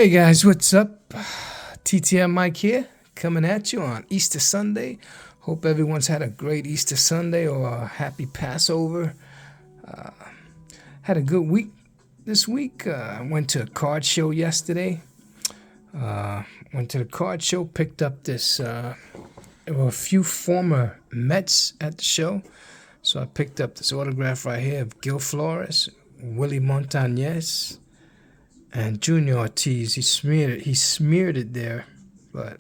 Hey guys, what's up? TTM Mike here, coming at you on Easter Sunday. Hope everyone's had a great Easter Sunday or a happy Passover. Had a good week this week. I went to a card show yesterday. Went to the card show, picked up this. There were a few former Mets at the show, so I picked up this autograph right here of Gil Flores, Willie Montañez, and Junior Ortiz. He smeared it there, but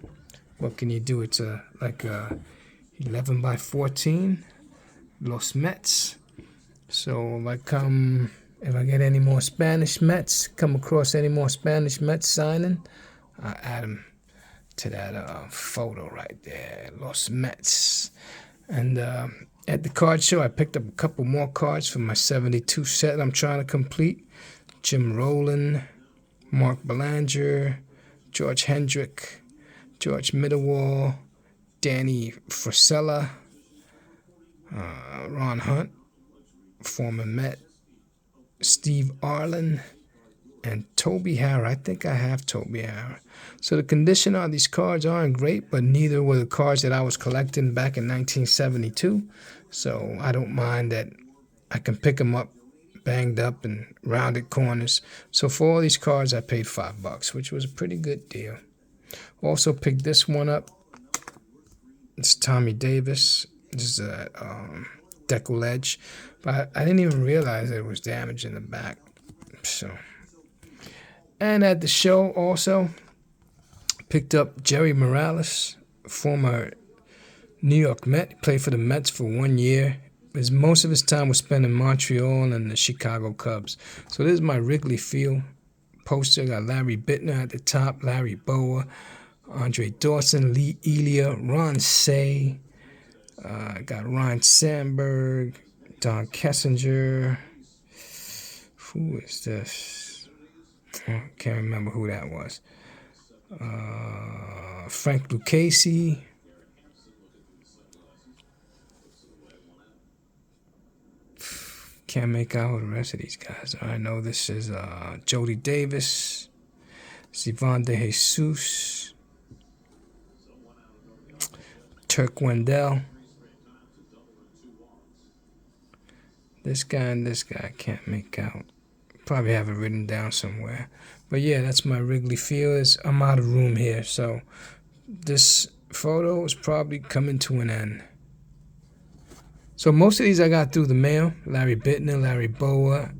what can you do? It's like a 11 by 14 Los Mets. So if I get any more Spanish Mets, come across any more Spanish Mets signing, I add them to that photo right there, Los Mets. And at the card show, I picked up a couple more cards for my 72 set I'm trying to complete. Jim Rowland, Mark Belanger, George Hendrick, George Middlewall, Danny Frisella, Ron Hunt, former Met, Steve Arlen, and Toby Harrah. I think I have Toby Harrah. So the condition on these cards aren't great, but neither were the cards that I was collecting back in 1972. So I don't mind that I can pick them up banged up and rounded corners. So for all these cards, I paid $5, which was a pretty good deal. Also picked this one up. It's Tommy Davis. This is a decal edge, but I didn't even realize that it was damaged in the back. So, and at the show also picked up Jerry Morales, former New York Met. He played for the Mets for 1 year. Most of his time was spent in Montreal and the Chicago Cubs. So this is my Wrigley Field poster. Got Larry Bittner at the top, Larry Bowa, Andre Dawson, Lee Elia, Ron Say. Got Ryan Sandberg, Don Kessinger. Who is this? I can't remember who that was. Frank Lucchesi. Can't make out the rest of these guys. I know this is Jody Davis, Sivan De Jesus, Turk Wendell. This guy and this guy I can't make out. Probably have it written down somewhere. But yeah, that's my Wrigley Field. I'm out of room here, so this photo is probably coming to an end. So most of these I got through the mail. Larry Bittner, Larry Bowa,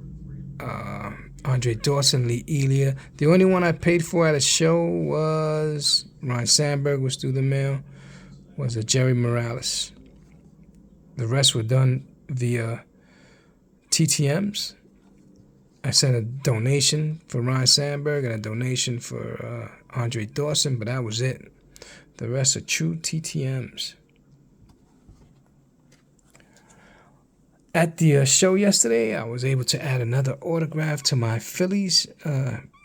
Andre Dawson, Lee Elia. The only one I paid for at a show was Ryan Sandberg, was through the mail, was a Jerry Morales. The rest were done via TTMs. I sent a donation for Ryan Sandberg and a donation for Andre Dawson, but that was it. The rest are true TTMs. At the show yesterday, I was able to add another autograph to my Phillies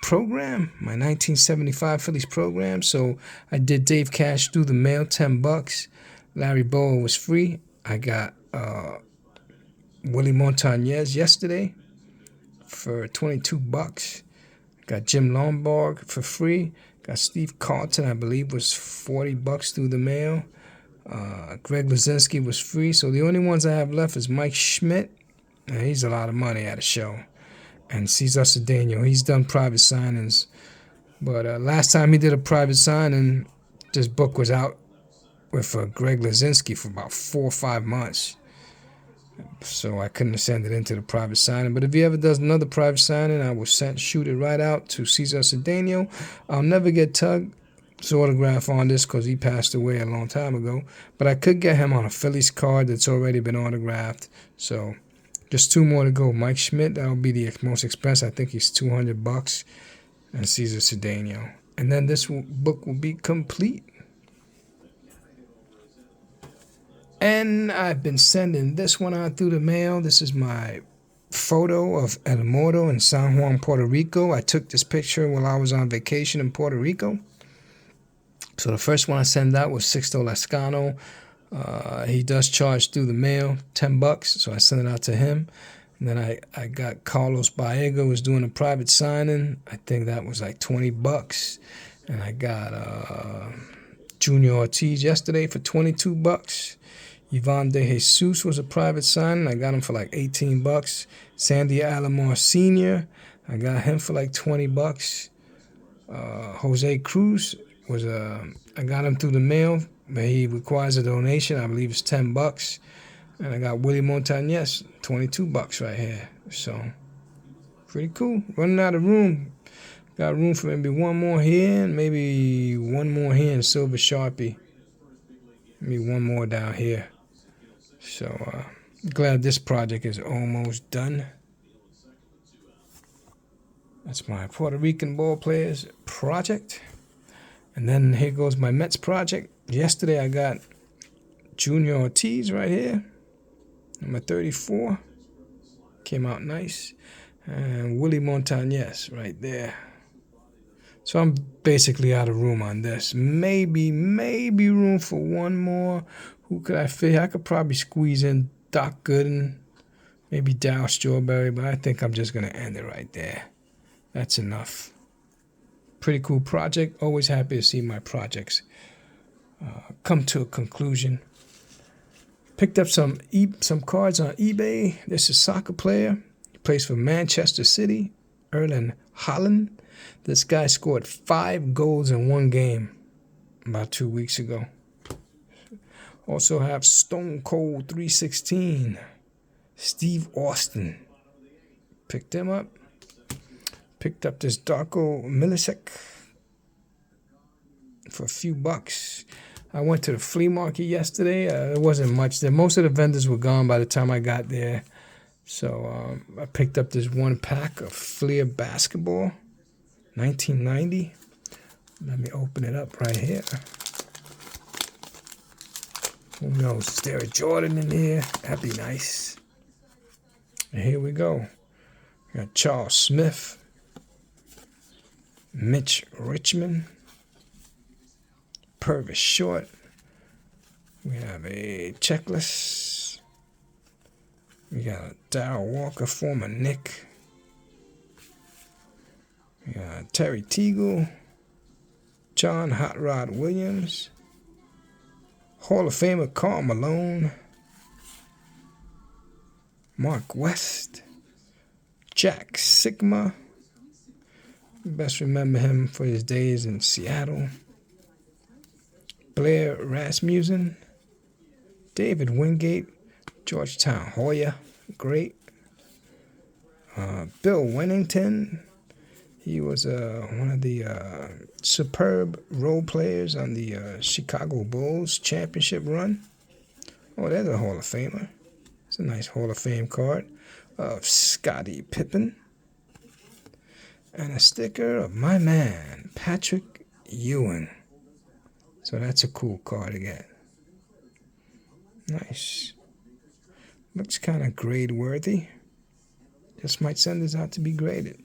program, my 1975 Phillies program. So I did Dave Cash through the mail, $10. Larry Bowa was free. I got Willie Montañez yesterday for $22. Got Jim Lombard for free. Got Steve Carlton, I believe, was $40 through the mail. Greg Luzinski was free, so the only ones I have left is Mike Schmidt. He's a lot of money at a show. And Cesar Cedeno, he's done private signings. But last time he did a private signing, this book was out with Greg Luzinski for about 4 or 5 months. So I couldn't send it into the private signing. But if he ever does another private signing, I will shoot it right out to Cesar Cedeno. I'll never get Tug's autograph on this because he passed away a long time ago, but I could get him on a Phillies card that's already been autographed. So just 2 more to go. Mike Schmidt, that'll be the most expensive. I think he's $200, and Cesar Cedeno. And then this book will be complete. And I've been sending this one out through the mail. This is my photo of El Morto in San Juan, Puerto Rico. I took this picture while I was on vacation in Puerto Rico. So the first one I sent out was Sixto Lascano. He does charge through the mail $10, so I sent it out to him. And then I got Carlos Baega was doing a private signing. I think that was like $20. And I got Junior Ortiz yesterday for $22. Ivan De Jesus was a private signing. I got him for like $18. Sandy Alomar Sr., I got him for like $20. Jose Cruz was I got him through the mail, but he requires a donation. I believe it's $10. And I got Willie Montañez, $22 right here. So, pretty cool. Running out of room. Got room for maybe one more here and maybe one more here in Silver Sharpie. Maybe one more down here. So, glad this project is almost done. That's my Puerto Rican ball players project. And then here goes my Mets project. Yesterday I got Junior Ortiz right here. Number 34. Came out nice. And Willie Montañez right there. So I'm basically out of room on this. Maybe room for one more. Who could I fit? I could probably squeeze in Doc Gooden. Maybe Dow Strawberry. But I think I'm just going to end it right there. That's enough. Pretty cool project. Always happy to see my projects come to a conclusion. Picked up some cards on eBay. This is a soccer player. He plays for Manchester City. Erling Haaland. This guy scored 5 goals in one game about 2 weeks ago. Also have Stone Cold 316. Steve Austin. Picked him up. Picked up this Darko Milicic for a few bucks. I went to the flea market yesterday. There wasn't much there. Most of the vendors were gone by the time I got there. So I picked up this one pack of Fleer basketball, 1990. Let me open it up right here. Who knows? Is there a Jordan in here? That'd be nice. And here we go. We got Charles Smith, Mitch Richmond, Purvis Short. We have a checklist. We got a Darryl Walker, former Knick. We got Terry Teagle, John Hot Rod Williams, Hall of Famer Karl Malone, Mark West, Jack Sigma. You best remember him for his days in Seattle. Blair Rasmussen, David Wingate, Georgetown Hoya, great. Bill Wennington, he was one of the superb role players on the Chicago Bulls championship run. Oh, there's a Hall of Famer. It's a nice Hall of Fame card of Scottie Pippen. And a sticker of my man, Patrick Ewing. So that's a cool card to get. Nice. Looks kind of grade worthy. Just might send this out to be graded.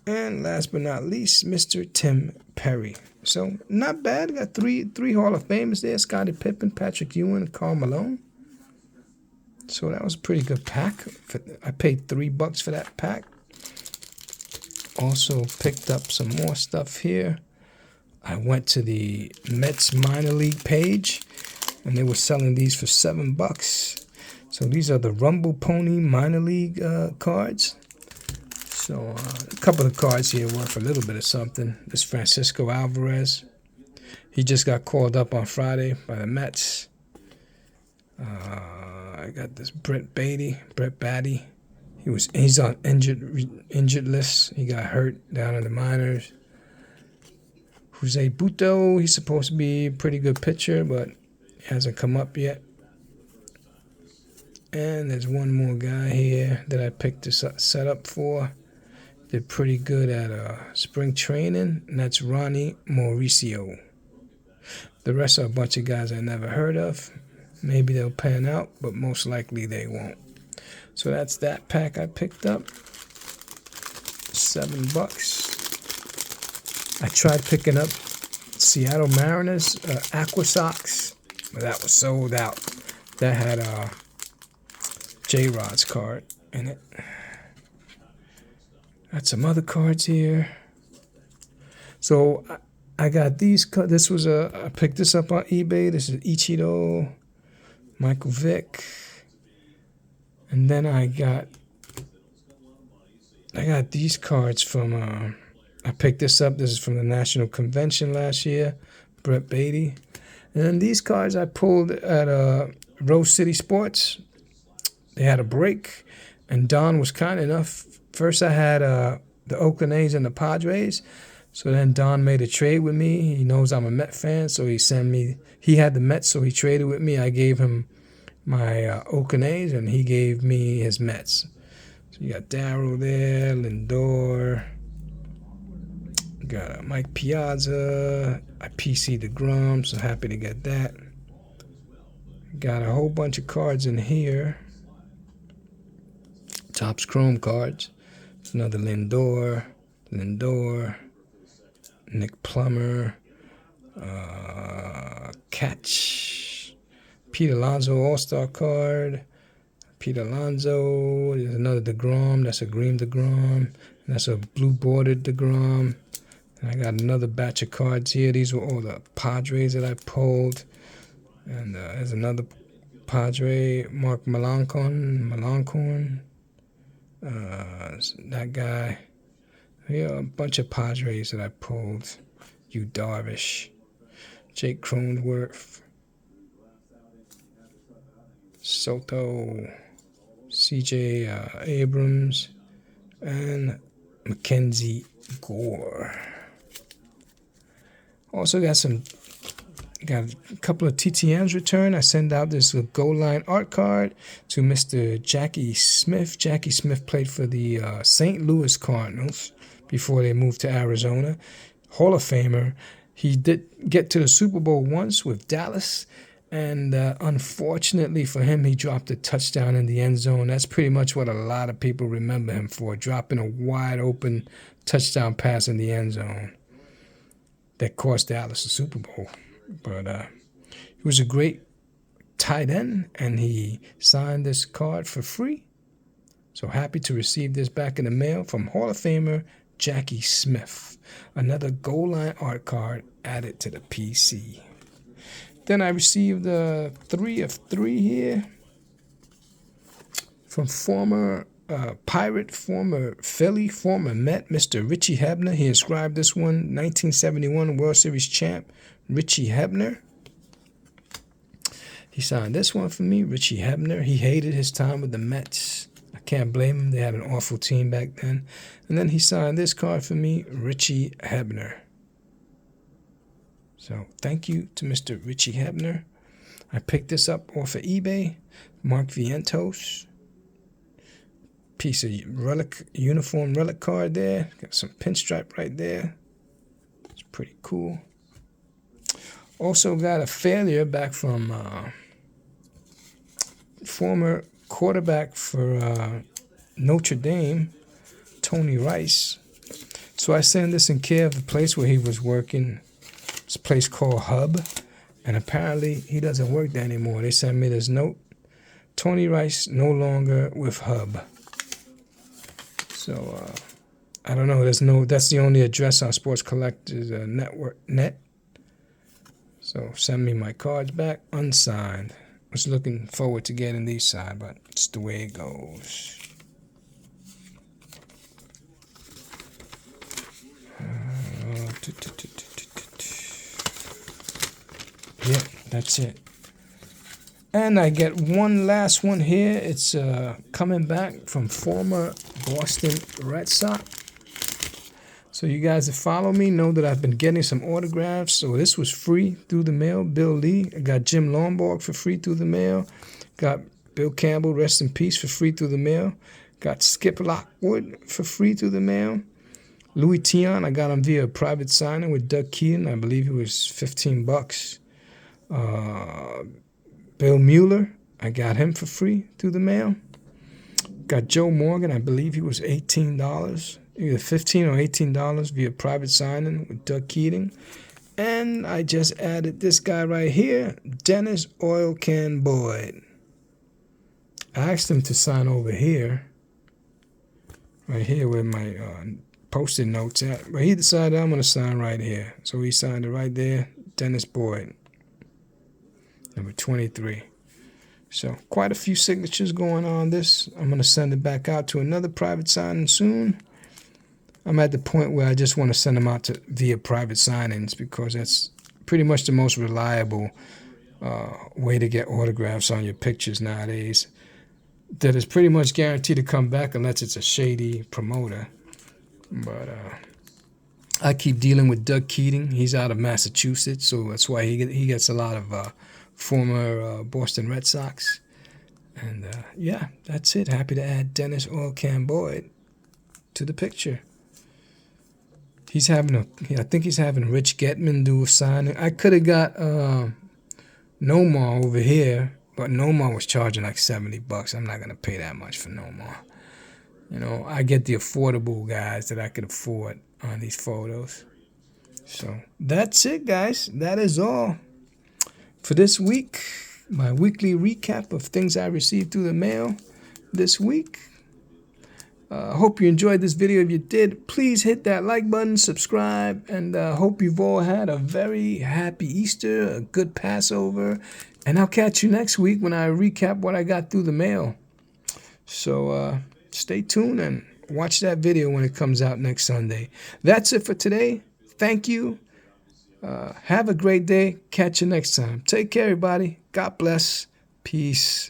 And last but not least, Mr. Tim Perry. So not bad. Got three Hall of Famers there. Scottie Pippen, Patrick Ewing, and Karl Malone. So that was a pretty good pack. I paid $3 for that pack. Also picked up some more stuff here. I went to the Mets minor league page, and they were selling these for $7. So these are the Rumble Pony minor league cards. So a couple of cards here worth a little bit of something. This Francisco Alvarez. He just got called up on Friday by the Mets. I got this Brett Batty. He's on injured list. He got hurt down in the minors. Jose Buto, he's supposed to be a pretty good pitcher, but he hasn't come up yet. And there's one more guy here that I picked this set up for. Did pretty good at spring training, and that's Ronnie Mauricio. The rest are a bunch of guys I never heard of. Maybe they'll pan out, but most likely they won't. So that's that pack I picked up. $7. I tried picking up Seattle Mariners Aqua Sox, but that was sold out. That had J-Rod's card. in it. Got some other cards here. So I got these. This was I picked this up on eBay. This is Ichiro, Michael Vick, and then I got these cards from. I picked this up. This is from the National Convention last year. Brett Beatty, and then these cards I pulled at Rose City Sports. They had a break, and Don was kind enough. First, I had the Oakland A's and the Padres. So then Don made a trade with me. He knows I'm a Met fan, so he sent me. He had the Mets, so he traded with me. I gave him my Oakland A's, and he gave me his Mets. So you got Darryl there, Lindor. Got Mike Piazza. I PC'd DeGrom, so happy to get that. Got a whole bunch of cards in here. Topps Chrome cards. Another Lindor. Nick Plummer, Catch, Pete Alonso All-Star card, Pete Alonso, there's another DeGrom, that's a green DeGrom, that's a blue bordered DeGrom, and I got another batch of cards here. These were all the Padres that I pulled, and there's another Padre, Mark Melanchon, that guy. Here are a bunch of Padres that I pulled. Yu Darvish, Jake Cronenworth, Soto, C.J. Abrams, and Mackenzie Gore. Also got a couple of TTMs returned. I sent out this goal line art card to Mr. Jackie Smith. Jackie Smith played for the St. Louis Cardinals before they moved to Arizona. Hall of Famer. He did get to the Super Bowl once with Dallas, and unfortunately for him, he dropped a touchdown in the end zone. That's pretty much what a lot of people remember him for, dropping a wide open touchdown pass in the end zone that cost Dallas the Super Bowl. But he was a great tight end, and he signed this card for free. So happy to receive this back in the mail from Hall of Famer Jackie Smith. Another goal line art card added to the PC. Then I received 3 of 3 here from former Pirate, former Philly, former Met, Mr. Richie Hebner. He inscribed this one, 1971 World Series champ, Richie Hebner. He signed this one for me, Richie Hebner. He hated his time with the Mets. I can't blame him. They had an awful team back then. And then he signed this card for me, Richie Hebner. So thank you to Mr. Richie Hebner. I picked this up off of eBay. Mark Vientos. Piece of uniform relic card there. Got some pinstripe right there. It's pretty cool. Also got a failure back from former quarterback for Notre Dame, Tony Rice. So I sent this in care of the place where he was working. It's a place called Hub, and apparently he doesn't work there anymore. They sent me this note: Tony Rice no longer with Hub. So I don't know. That's the only address on Sports Collectors Network net. So send me my cards back unsigned. I was looking forward to getting these signed, but it's the way it goes. Yeah, that's it. And I get one last one here. It's coming back from former Boston Red Sox. So you guys that follow me know that I've been getting some autographs. So this was free through the mail. Bill Lee. I got Jim Lomborg for free through the mail. Got Bill Campbell, rest in peace, for free through the mail. Got Skip Lockwood for free through the mail. Louis Tion, I got him via private signing with Doug Keaton. I believe it was $15. Bill Mueller, I got him for free through the mail. Got Joe Morgan, I believe he was $18. Either $15 or $18 via private signing with Doug Keating. And I just added this guy right here, Dennis Oil Can Boyd. I asked him to sign over here, right here where my post-it notes at. But he decided I'm going to sign right here. So he signed it right there. Dennis Boyd, number 23. So quite a few signatures going on this. I'm going to send it back out to another private signing soon. I'm at the point where I just want to send them out via private signings because that's pretty much the most reliable way to get autographs on your pictures nowadays. That is pretty much guaranteed to come back unless it's a shady promoter. But I keep dealing with Doug Keating. He's out of Massachusetts, so that's why he gets a lot of former Boston Red Sox. And yeah, that's it. Happy to add Dennis Oil Can Boyd to the picture. I think he's having Rich Getman do a signing. I could have got Nomar over here, but Nomar was charging like $70. I'm not gonna pay that much for Nomar. You know, I get the affordable guys that I could afford on these photos. So that's it, guys. That is all for this week. My weekly recap of things I received through the mail this week. I hope you enjoyed this video. If you did, please hit that like button, subscribe, and hope you've all had a very happy Easter, a good Passover, and I'll catch you next week when I recap what I got through the mail. So stay tuned and watch that video when it comes out next Sunday. That's it for today. Thank you. Have a great day. Catch you next time. Take care, everybody. God bless. Peace.